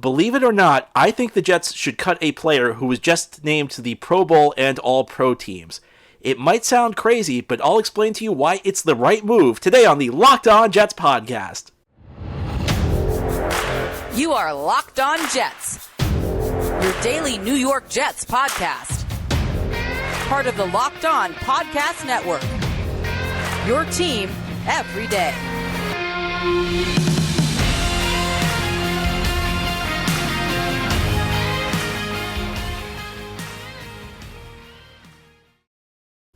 believe it or not, I think the Jets should cut a player who was just named to the Pro Bowl and All-Pro teams. It might sound crazy, but I'll explain to you why it's the right move today on the Locked On Jets podcast. You are Locked On Jets, your daily New York Jets podcast. Part of the Locked On Podcast Network, your team every day.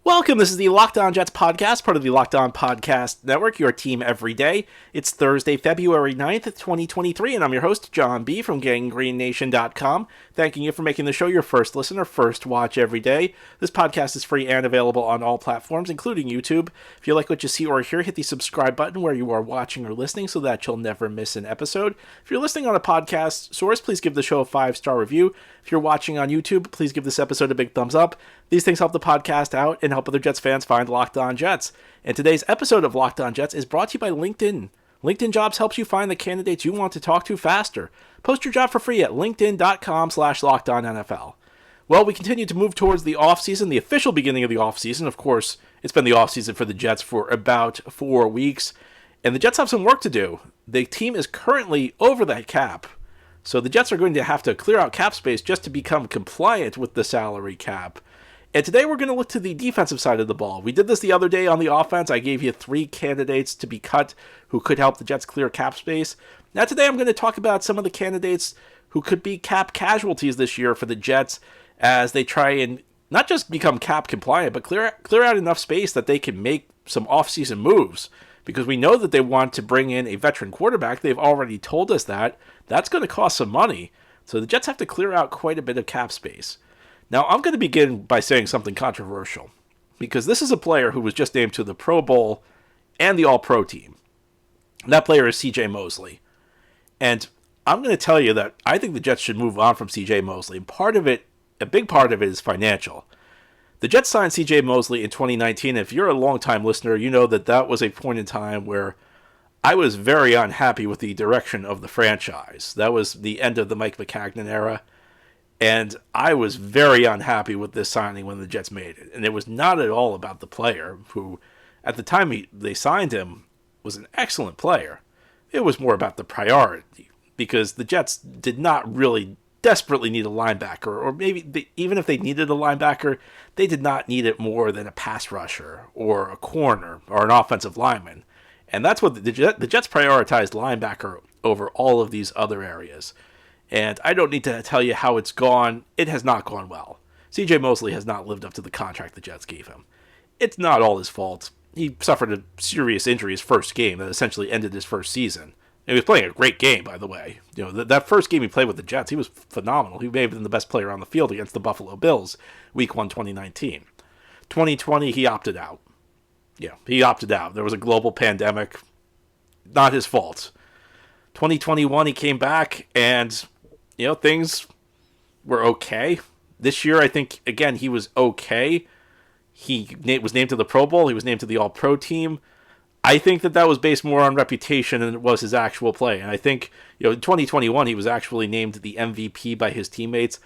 Welcome, this is the Locked On Jets podcast, part of the Locked On Podcast Network, your team every day. It's Thursday, February 9th, 2023, and I'm your host, John B. from GangGreenNation.com, thanking you for making the show your first listen or first watch every day. This podcast is free and available on all platforms, including YouTube. If you like what you see or hear, hit the subscribe button where you are watching or listening so that you'll never miss an episode. If you're listening on a podcast source, please give the show a 5-star review. If you're watching on YouTube, please give this episode a big thumbs up. These things help the podcast out and help other Jets fans find Locked On Jets. And today's episode of Locked On Jets is brought to you by LinkedIn. LinkedIn Jobs helps you find the candidates you want to talk to faster. Post your job for free at linkedin.com/LockedOnNFL. Well, we continue to move towards the offseason, the official beginning of the offseason. Of course, it's been the offseason for the Jets for about 4 weeks, and the Jets have some work to do. The team is currently over that cap, so the Jets are going to have to clear out cap space just to become compliant with the salary cap. And today we're going to look to the defensive side of the ball. We did this the other day on the offense. I gave you 3 candidates to be cut who could help the Jets clear cap space. Now today I'm going to talk about some of the candidates who could be cap casualties this year for the Jets as they try and not just become cap compliant, but clear out enough space that they can make some offseason moves. Because we know that they want to bring in a veteran quarterback. They've already told us that. That's going to cost some money. So the Jets have to clear out quite a bit of cap space. Now, I'm going to begin by saying something controversial, because this is a player who was just named to the Pro Bowl and the All-Pro team. And that player is C.J. Mosley. And I'm going to tell you that I think the Jets should move on from C.J. Mosley. And a big part of it is financial. The Jets signed C.J. Mosley in 2019. If you're a longtime listener, you know that was a point in time where I was very unhappy with the direction of the franchise. That was the end of the Mike Maccagnan era. And I was very unhappy with this signing when the Jets made it. And it was not at all about the player, who, at the time they signed him, was an excellent player. It was more about the priority, because the Jets did not really desperately need a linebacker, or maybe even if they needed a linebacker, they did not need it more than a pass rusher, or a corner, or an offensive lineman. And that's what the Jets prioritized linebacker over all of these other areas. And I don't need to tell you how it's gone. It has not gone well. C.J. Mosley has not lived up to the contract the Jets gave him. It's not all his fault. He suffered a serious injury his first game that essentially ended his first season. And he was playing a great game, by the way. You know, that first game he played with the Jets, he was phenomenal. He may have been the best player on the field against the Buffalo Bills, Week 1, 2019. 2020, he opted out. Yeah, he opted out. There was a global pandemic. Not his fault. 2021, he came back, and things were okay. This year, I think, again, he was okay. He was named to the Pro Bowl. He was named to the All-Pro team. I think that was based more on reputation than it was his actual play. And I think, in 2021, he was actually named the MVP by his teammates.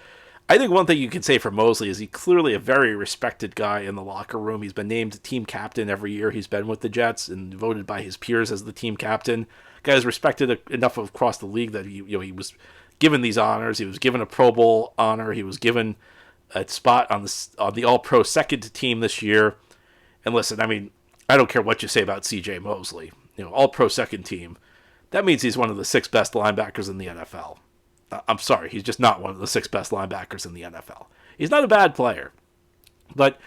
I think one thing you can say for Mosley is he's clearly a very respected guy in the locker room. He's been named team captain every year he's been with the Jets and voted by his peers as the team captain. Guy is respected enough across the league that he was given these honors. He was given a Pro Bowl honor. He was given a spot on the All-Pro second team this year. And listen, I mean, I don't care what you say about C.J. Mosley. All-Pro second team. That means he's one of the 6 best linebackers in the NFL. I'm sorry, he's just not one of the 6 best linebackers in the NFL. He's not a bad player, but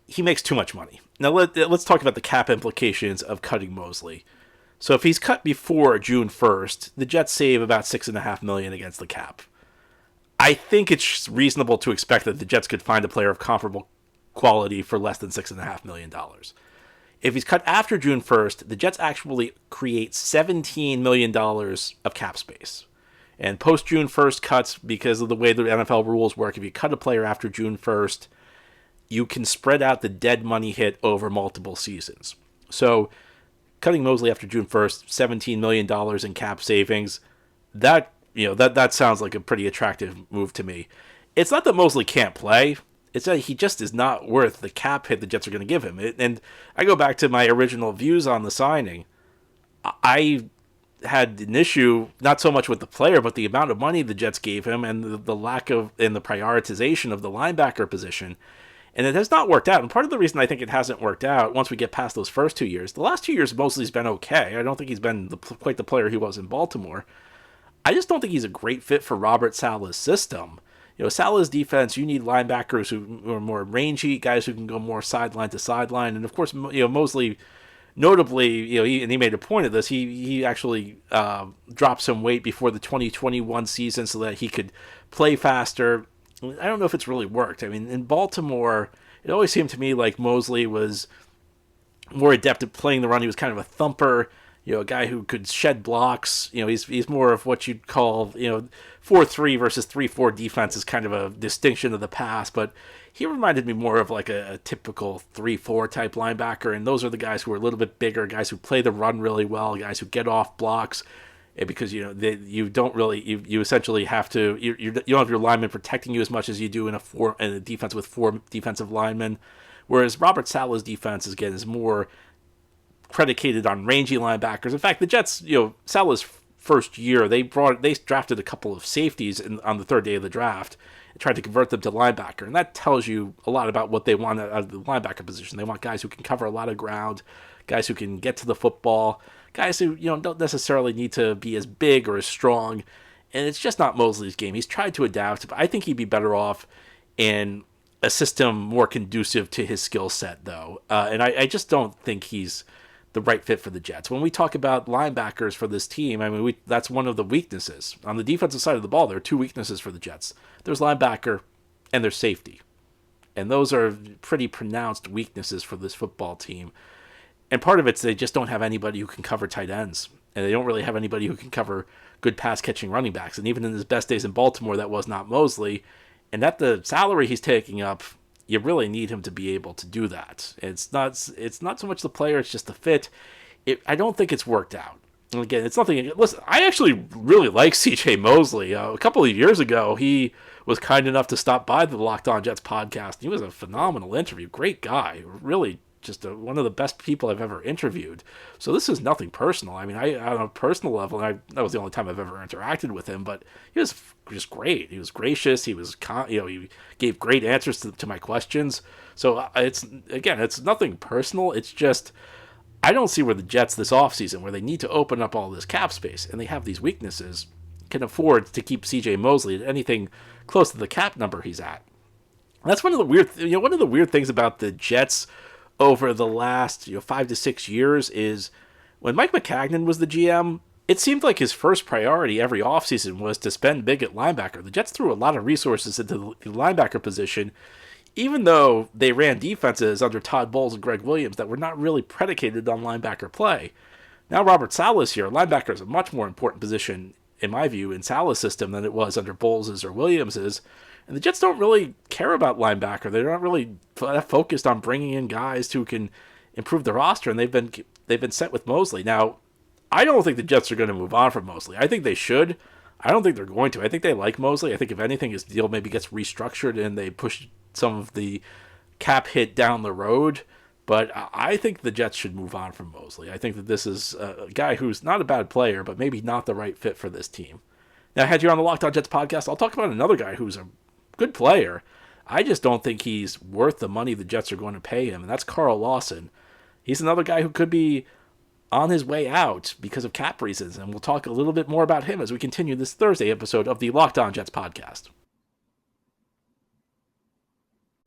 he makes too much money. Now let's talk about the cap implications of cutting Mosley. So if he's cut before June 1st, the Jets save about $6.5 million against the cap. I think it's reasonable to expect that the Jets could find a player of comparable quality for less than $6.5 million. If he's cut after June 1st, the Jets actually create $17 million of cap space. And post-June 1st cuts, because of the way the NFL rules work, if you cut a player after June 1st, you can spread out the dead money hit over multiple seasons. So cutting Mosley after June 1st, $17 million in cap savings, that that sounds like a pretty attractive move to me. It's not that Mosley can't play. It's that he just is not worth the cap hit the Jets are going to give him. And I go back to my original views on the signing. I had an issue not so much with the player, but the amount of money the Jets gave him and the lack of and the prioritization of the linebacker position. And it has not worked out. And part of the reason I think it hasn't worked out, once we get past those first 2 years, the last 2 years Mosley's been okay. I don't think he's been quite the player he was in Baltimore. I just don't think he's a great fit for Robert Saleh's system. Saleh's defense, you need linebackers who are more rangy, guys who can go more sideline to sideline. And of course, Mosley, notably, he made a point of this. He actually dropped some weight before the 2021 season so that he could play faster. I don't know if it's really worked. I mean, in Baltimore, it always seemed to me like Mosley was more adept at playing the run. He was kind of a thumper, a guy who could shed blocks. He's more of what you'd call, 4-3 versus 3-4 defense is kind of a distinction of the past, but he reminded me more of like a typical 3-4 type linebacker, and those are the guys who are a little bit bigger, guys who play the run really well, guys who get off blocks, because you don't really you essentially have to you don't have your linemen protecting you as much as you do in a defense with 4 defensive linemen, whereas Robert Saleh's defense is more predicated on rangy linebackers. In fact, the Jets, Saleh's first year, they drafted a couple of safeties on the third day of the draft and tried to convert them to linebacker, and that tells you a lot about what they want out of the linebacker position. They want guys who can cover a lot of ground, guys who can get to the football, guys who don't necessarily need to be as big or as strong, and it's just not Mosley's game. He's tried to adapt, but I think he'd be better off in a system more conducive to his skill set, though, and I just don't think he's the right fit for the Jets. When we talk about linebackers for this team, I mean, that's one of the weaknesses. On the defensive side of the ball, there are 2 weaknesses for the Jets. There's linebacker and there's safety. And those are pretty pronounced weaknesses for this football team. And part of it's they just don't have anybody who can cover tight ends. And they don't really have anybody who can cover good pass-catching running backs. And even in his best days in Baltimore, that was not Mosley. And at the salary he's taking up, you really need him to be able to do that. It's not so much the player, it's just the fit. I don't think it's worked out. And again, it's nothing. Listen, I actually really like C.J. Mosley. A couple of years ago, he was kind enough to stop by the Locked On Jets podcast. He was a phenomenal interview. Great guy. Really just one of the best people I've ever interviewed. So this is nothing personal. I mean, on a personal level, that was the only time I've ever interacted with him, but he was just great. He was gracious. He was, he gave great answers to my questions. So it's nothing personal. It's just, I don't see where the Jets this offseason, where they need to open up all this cap space and they have these weaknesses, can afford to keep C.J. Mosley at anything close to the cap number he's at. And that's one of the weird things about the Jets over the last 5 to 6 years is when Mike McCagnon was the GM, it seemed like his first priority every offseason was to spend big at linebacker. The Jets threw a lot of resources into the linebacker position, even though they ran defenses under Todd Bowles and Greg Williams that were not really predicated on linebacker play. Now Robert Saleh's here. Linebacker is a much more important position, in my view, in Saleh's system than it was under Bowles's or Williams's. And the Jets don't really care about linebacker. They're not really focused on bringing in guys who can improve the roster, and they've been set with Mosley. Now, I don't think the Jets are going to move on from Mosley. I think they should. I don't think they're going to. I think they like Mosley. I think if anything, his deal maybe gets restructured and they push some of the cap hit down the road. But I think the Jets should move on from Mosley. I think that this is a guy who's not a bad player, but maybe not the right fit for this team. Now, I had you on the Locked On Jets podcast. I'll talk about another guy who's a good player. I just don't think he's worth the money the Jets are going to pay him, and that's Carl Lawson. He's another guy who could be on his way out because of cap reasons, and we'll talk a little bit more about him as we continue this Thursday episode of the Locked On Jets podcast.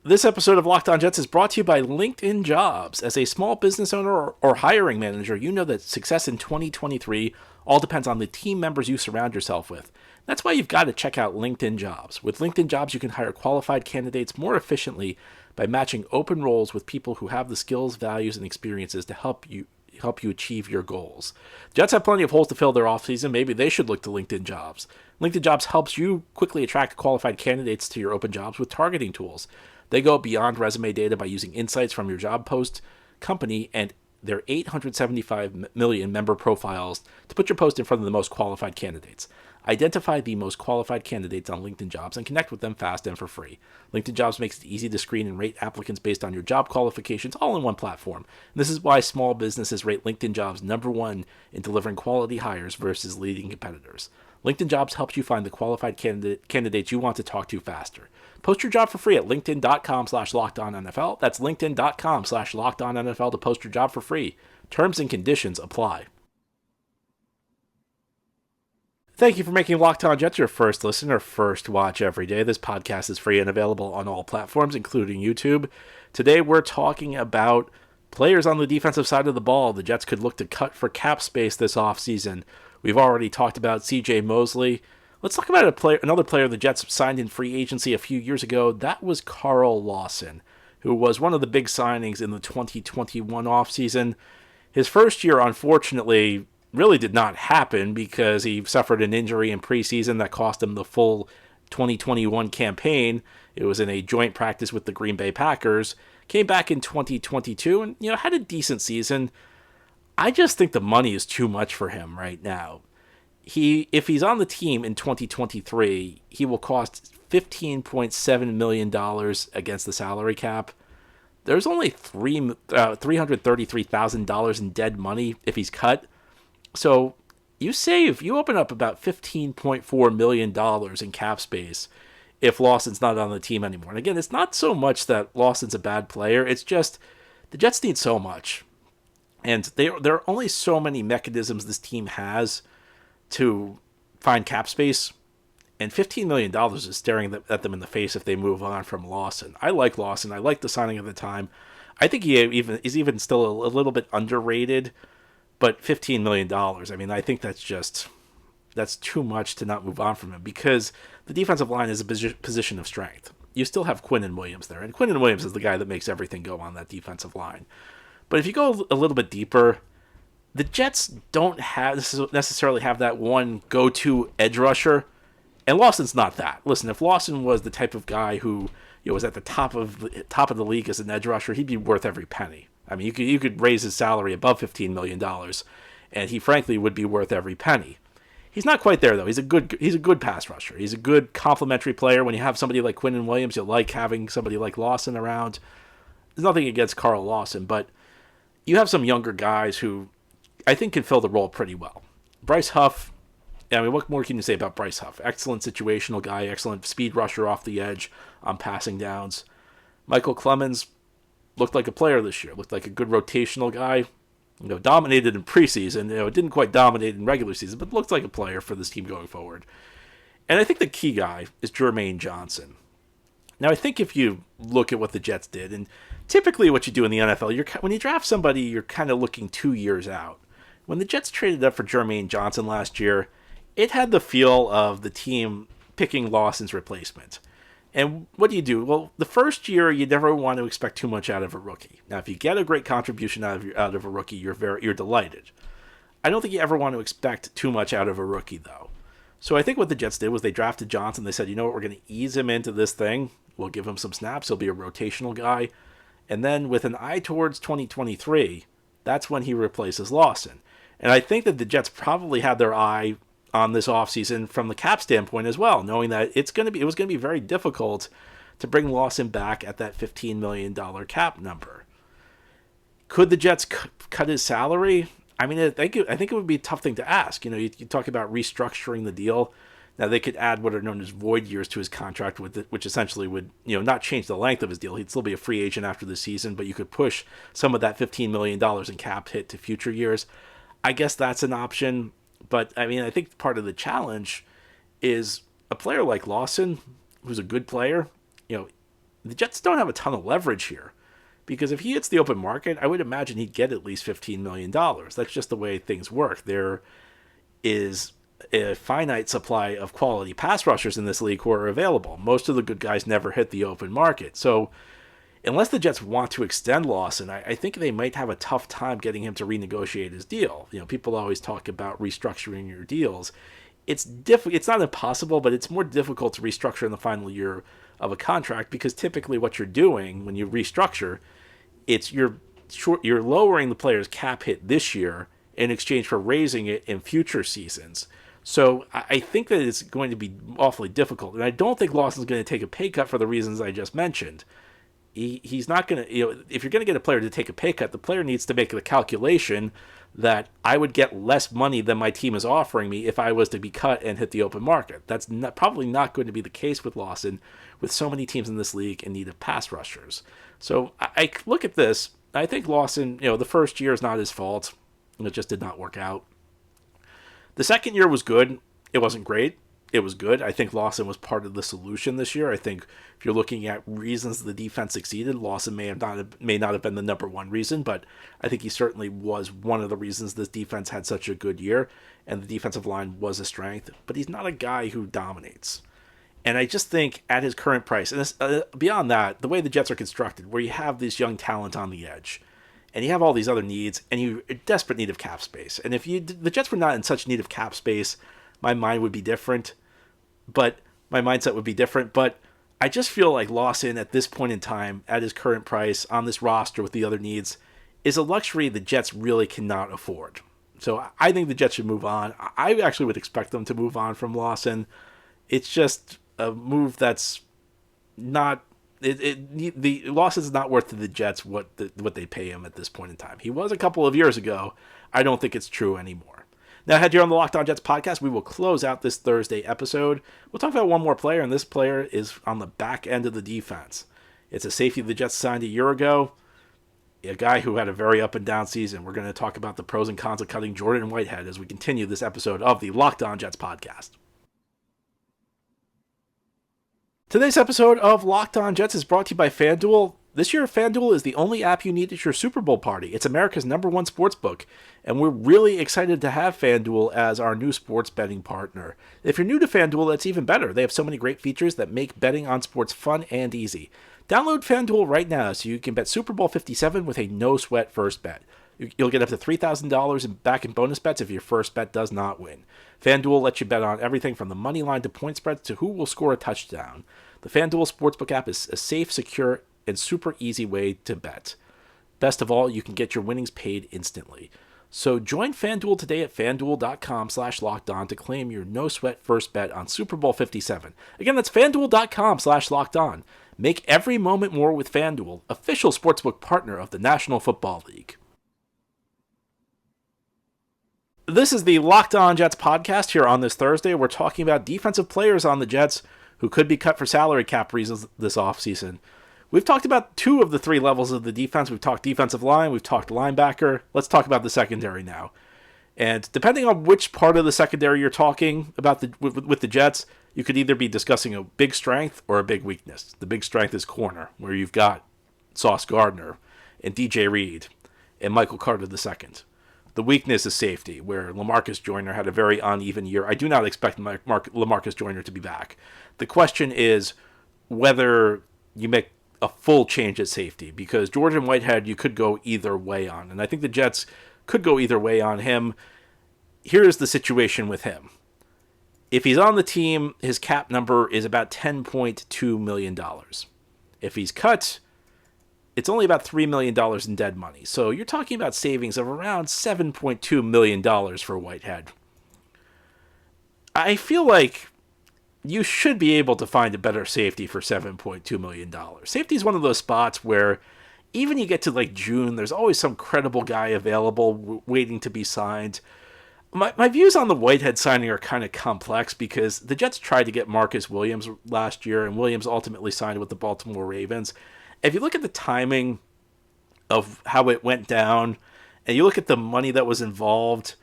This episode of Locked On Jets is brought to you by LinkedIn Jobs. As a small business owner or hiring manager, you know that success in 2023 all depends on the team members you surround yourself with. That's why you've got to check out LinkedIn Jobs. With LinkedIn Jobs, you can hire qualified candidates more efficiently by matching open roles with people who have the skills, values, and experiences to help you achieve your goals. Jets have plenty of holes to fill their offseason. Maybe they should look to LinkedIn Jobs. LinkedIn Jobs helps you quickly attract qualified candidates to your open jobs with targeting tools. They go beyond resume data by using insights from your job post, company, and their 875 million member profiles to put your post in front of the most qualified candidates. Identify the most qualified candidates on LinkedIn Jobs and connect with them fast and for free. LinkedIn Jobs makes it easy to screen and rate applicants based on your job qualifications all in one platform. And this is why small businesses rate LinkedIn Jobs #1 in delivering quality hires versus leading competitors. LinkedIn Jobs helps you find the qualified candidates you want to talk to faster. Post your job for free at linkedin.com/LockedOnNFL. That's linkedin.com/LockedOnNFL to post your job for free. Terms and conditions apply. Thank you for making Locked On Jets your first listen or first watch every day. This podcast is free and available on all platforms, including YouTube. Today we're talking about players on the defensive side of the ball the Jets could look to cut for cap space this offseason. We've already talked about C.J. Mosley. Let's talk about another player the Jets signed in free agency a few years ago. That was Carl Lawson, who was one of the big signings in the 2021 offseason. His first year, unfortunately, really did not happen because he suffered an injury in preseason that cost him the full 2021 campaign. It was in a joint practice with the Green Bay Packers. Came back in 2022 and had a decent season. I just think the money is too much for him right now. If he's on the team in 2023, he will cost $15.7 million against the salary cap. There's only $333,000 in dead money if he's cut. So you open up about $15.4 million in cap space if Lawson's not on the team anymore. And again, it's not so much that Lawson's a bad player. It's just the Jets need so much. And there are only so many mechanisms this team has to find cap space. And $15 million is staring at them in the face if they move on from Lawson. I like Lawson. I like the signing at the time. I think he is even still a little bit underrated. But $15 million, I mean, I think that's too much to not move on from him because the defensive line is a position of strength. You still have Quinnen Williams there, and Quinnen Williams is the guy that makes everything go on that defensive line. But if you go a little bit deeper, the Jets don't necessarily have that one go-to edge rusher, and Lawson's not that. Listen, if Lawson was the type of guy who was at the top of the league as an edge rusher, he'd be worth every penny. I mean, you could raise his salary above $15 million, and he frankly would be worth every penny. He's not quite there though. He's a good pass rusher. He's a good complementary player. When you have somebody like Quinnen Williams, you like having somebody like Lawson around. There's nothing against Carl Lawson, but you have some younger guys who I think can fill the role pretty well. Bryce Huff. I mean, what more can you say about Bryce Huff? Excellent situational guy, excellent speed rusher off the edge on passing downs. Michael Clemens looked like a player this year. Looked like a good rotational guy. Dominated in preseason. Didn't quite dominate in regular season, but looked like a player for this team going forward. And I think the key guy is Jermaine Johnson. Now, I think if you look at what the Jets did, and typically what you do in the NFL, when you draft somebody, you're kind of looking 2 years out. When the Jets traded up for Jermaine Johnson last year, it had the feel of the team picking Lawson's replacement. And what do? Well, the first year, you never want to expect too much out of a rookie. Now, if you get a great contribution out of a rookie, you're delighted. I don't think you ever want to expect too much out of a rookie, though. So I think what the Jets did was they drafted Johnson. They said, you know what, we're going to ease him into this thing. We'll give him some snaps. He'll be a rotational guy. And then with an eye towards 2023, that's when he replaces Lawson. And I think that the Jets probably had their eye on this offseason from the cap standpoint as well, knowing that it was going to be very difficult to bring Lawson back at that $15 million cap number. Could the Jets cut his salary? I mean, I think it would be a tough thing to ask. You talk about restructuring the deal. Now, they could add what are known as void years to his contract, which essentially would not change the length of his deal. He'd still be a free agent after the season, but you could push some of that $15 million in cap hit to future years. I guess that's an option. But, I mean, I think part of the challenge is a player like Lawson, who's a good player, the Jets don't have a ton of leverage here. Because if he hits the open market, I would imagine he'd get at least $15 million. That's just the way things work. There is a finite supply of quality pass rushers in this league who are available. Most of the good guys never hit the open market. So unless the Jets want to extend Lawson, I think they might have a tough time getting him to renegotiate his deal. People always talk about restructuring your deals. It's not impossible, but it's more difficult to restructure in the final year of a contract because typically what you're doing when you restructure, you're lowering the player's cap hit this year in exchange for raising it in future seasons. So I think that it's going to be awfully difficult. And I don't think Lawson's going to take a pay cut for the reasons I just mentioned. He's not going to, if you're going to get a player to take a pay cut, the player needs to make the calculation that I would get less money than my team is offering me if I was to be cut and hit the open market. That's probably not going to be the case with Lawson, with so many teams in this league in need of pass rushers. So I look at this. I think Lawson, the first year is not his fault. It just did not work out. The second year was good. It wasn't great. It was good. I think Lawson was part of the solution this year. I think if you're looking at reasons the defense succeeded, Lawson may not have been the number one reason, but I think he certainly was one of the reasons this defense had such a good year, and the defensive line was a strength. But he's not a guy who dominates. And I just think at his current price, and this, beyond that, the way the Jets are constructed, where you have this young talent on the edge, and you have all these other needs, and you're in desperate need of cap space. And if the Jets were not in such need of cap space, my mind would be different. But my mindset would be different. But I just feel like Lawson at this point in time, at his current price, on this roster with the other needs, is a luxury the Jets really cannot afford. So I think the Jets should move on. I actually would expect them to move on from Lawson. It's just a move that's not... the Lawson's not worth to the Jets what they pay him at this point in time. He was a couple of years ago. I don't think it's true anymore. Now, ahead here on the Locked On Jets podcast, we will close out this Thursday episode. We'll talk about one more player, and this player is on the back end of the defense. It's a safety the Jets signed a year ago, a guy who had a very up and down season. We're going to talk about the pros and cons of cutting Jordan Whitehead as we continue this episode of the Locked On Jets podcast. Today's episode of Locked On Jets is brought to you by FanDuel. This year, FanDuel is the only app you need at your Super Bowl party. It's America's #1 sportsbook, and we're really excited to have FanDuel as our new sports betting partner. If you're new to FanDuel, that's even better. They have so many great features that make betting on sports fun and easy. Download FanDuel right now so you can bet Super Bowl 57 with a no-sweat first bet. You'll get up to $3,000 back in bonus bets if your first bet does not win. FanDuel lets you bet on everything from the money line to point spreads to who will score a touchdown. The FanDuel Sportsbook app is a safe, secure, and super easy way to bet. Best of all, you can get your winnings paid instantly. So join FanDuel today at FanDuel.com/LockedOn to claim your no-sweat first bet on Super Bowl 57. Again, that's FanDuel.com/LockedOn. Make every moment more with FanDuel, official sportsbook partner of the National Football League. This is the Locked On Jets podcast here on this Thursday. We're talking about defensive players on the Jets who could be cut for salary cap reasons this offseason. We've talked about two of the three levels of the defense. We've talked defensive line. We've talked linebacker. Let's talk about the secondary now. And depending on which part of the secondary you're talking about with the Jets, you could either be discussing a big strength or a big weakness. The big strength is corner, where you've got Sauce Gardner and DJ Reed and Michael Carter II. The weakness is safety, where LaMarcus Joyner had a very uneven year. I do not expect LaMarcus Joyner to be back. The question is whether you make a full change at safety, because Jordan Whitehead you could go either way on, and I think the Jets could go either way on him. Here's the situation with him. If he's on the team, his cap number is about $10.2 million. If he's cut, it's only about $3 million in dead money. So you're talking about savings of around $7.2 million for Whitehead. I feel like you should be able to find a better safety for $7.2 million. Safety is one of those spots where even you get to like June, there's always some credible guy available waiting to be signed. My views on the Whitehead signing are kind of complex because the Jets tried to get Marcus Williams last year, and Williams ultimately signed with the Baltimore Ravens. If you look at the timing of how it went down, and you look at the money that was involved,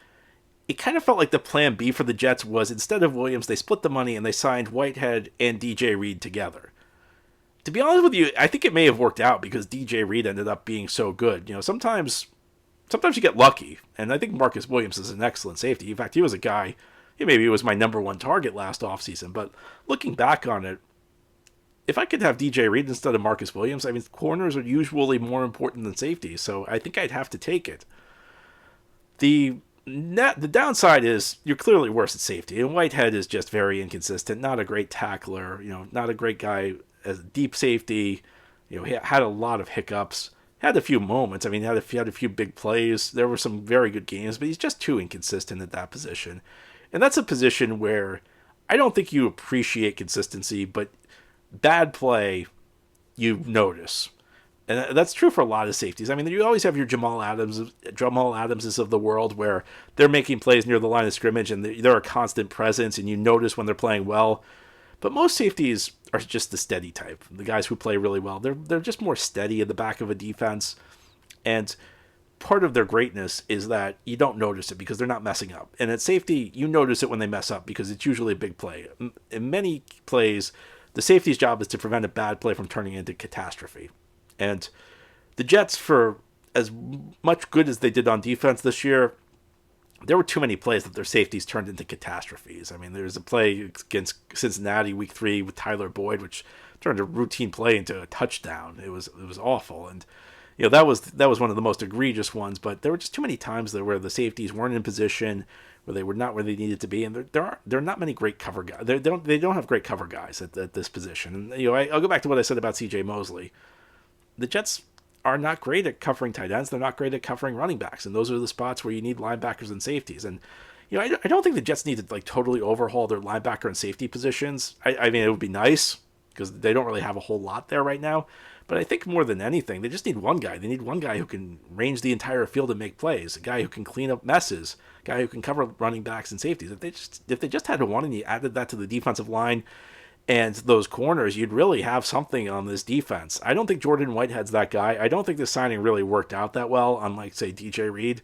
it kind of felt like the plan B for the Jets was instead of Williams, they split the money and they signed Whitehead and DJ Reed together. To be honest with you, I think it may have worked out because DJ Reed ended up being so good. Sometimes you get lucky, and I think Marcus Williams is an excellent safety. In fact, he was a guy, maybe he was my number one target last offseason, but looking back on it, if I could have DJ Reed instead of Marcus Williams, corners are usually more important than safety, so I think I'd have to take it. The downside is you're clearly worse at safety, and Whitehead is just very inconsistent, not a great tackler, not a great guy as a deep safety. He had a lot of hiccups, had a few moments. He had a few big plays. There were some very good games, but he's just too inconsistent at that position. And that's a position where I don't think you appreciate consistency, but bad play you notice. And that's true for a lot of safeties. I mean, you always have your Jamal Adamses of the world where they're making plays near the line of scrimmage and they're a constant presence and you notice when they're playing well. But most safeties are just the steady type. The guys who play really well, they're just more steady in the back of a defense. And part of their greatness is that you don't notice it because they're not messing up. And at safety, you notice it when they mess up because it's usually a big play. In many plays, the safety's job is to prevent a bad play from turning into catastrophe. And the Jets, for as much good as they did on defense this year, there were too many plays that their safeties turned into catastrophes. I mean, there's a play against Cincinnati week 3 with Tyler Boyd, which turned a routine play into a touchdown. It was awful. And that was one of the most egregious ones, but there were just too many times there where the safeties weren't in position, where they were not where they needed to be, and there are not many great cover guys. They don't have great cover guys at this position. And I'll go back to what I said about C.J. Mosley. The Jets are not great at covering tight ends. They're not great at covering running backs, and those are the spots where you need linebackers and safeties. And I don't think the Jets need to totally overhaul their linebacker and safety positions. I mean, it would be nice because they don't really have a whole lot there right now. But I think more than anything, they just need one guy. They need one guy who can range the entire field and make plays, a guy who can clean up messes, a guy who can cover running backs and safeties. If they just had one and you added that to the defensive line and those corners, you'd really have something on this defense. I don't think Jordan Whitehead's that guy. I don't think this signing really worked out that well, unlike, say, DJ Reed.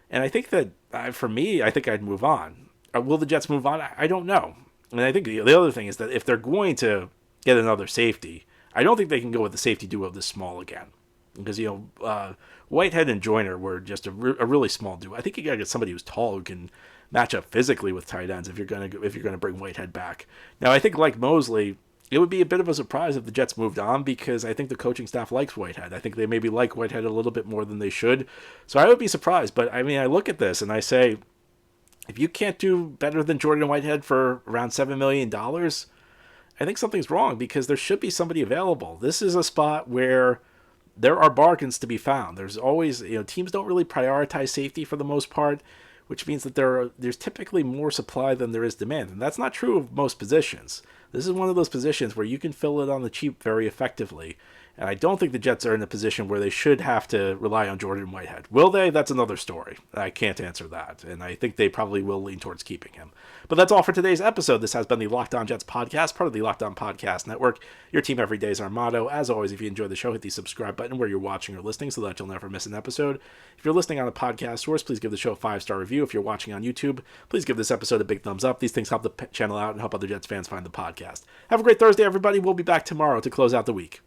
And I think that, for me, I think I'd move on. Will the Jets move on? I don't know. And I think the other thing is that if they're going to get another safety, I don't think they can go with the safety duo this small again. Because, Whitehead and Joyner were just a really small duo. I think you got to get somebody who's tall who can match up physically with tight ends if you're going to bring Whitehead back. Now, I think like Mosley, it would be a bit of a surprise if the Jets moved on because I think the coaching staff likes Whitehead. I think they maybe like Whitehead a little bit more than they should. So I would be surprised. But, I mean, I look at this and I say, if you can't do better than Jordan Whitehead for around $7 million, I think something's wrong because there should be somebody available. This is a spot where there are bargains to be found. There's always, teams don't really prioritize safety for the most part, which means that there's typically more supply than there is demand. And that's not true of most positions. This is one of those positions where you can fill it on the cheap very effectively. And I don't think the Jets are in a position where they should have to rely on Jordan Whitehead. Will they? That's another story. I can't answer that. And I think they probably will lean towards keeping him. But that's all for today's episode. This has been the Locked On Jets podcast, part of the Locked On Podcast Network. Your team every day is our motto. As always, if you enjoy the show, hit the subscribe button where you're watching or listening so that you'll never miss an episode. If you're listening on a podcast source, please give the show a 5-star review. If you're watching on YouTube, please give this episode a big thumbs up. These things help the channel out and help other Jets fans find the podcast. Have a great Thursday, everybody. We'll be back tomorrow to close out the week.